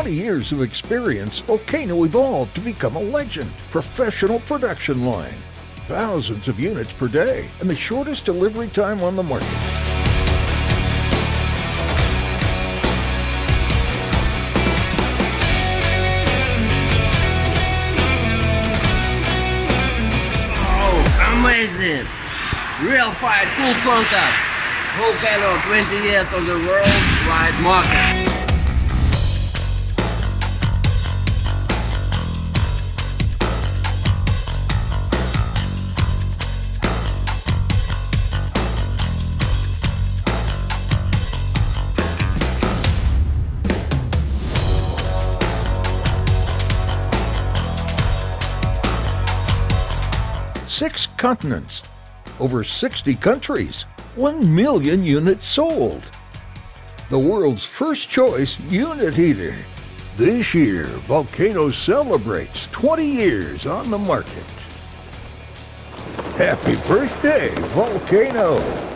20 years of experience, VOLCANO evolved to become a legend. Professional production line. Thousands of units per day, and the shortest delivery time on the market. Oh, amazing! Real fight, full contact. VOLCANO, 20 years on the worldwide market. Six continents, over 60 countries, 1 million units sold. The world's first choice unit heater. This year, VOLCANO celebrates 20 years on the market. Happy birthday, VOLCANO!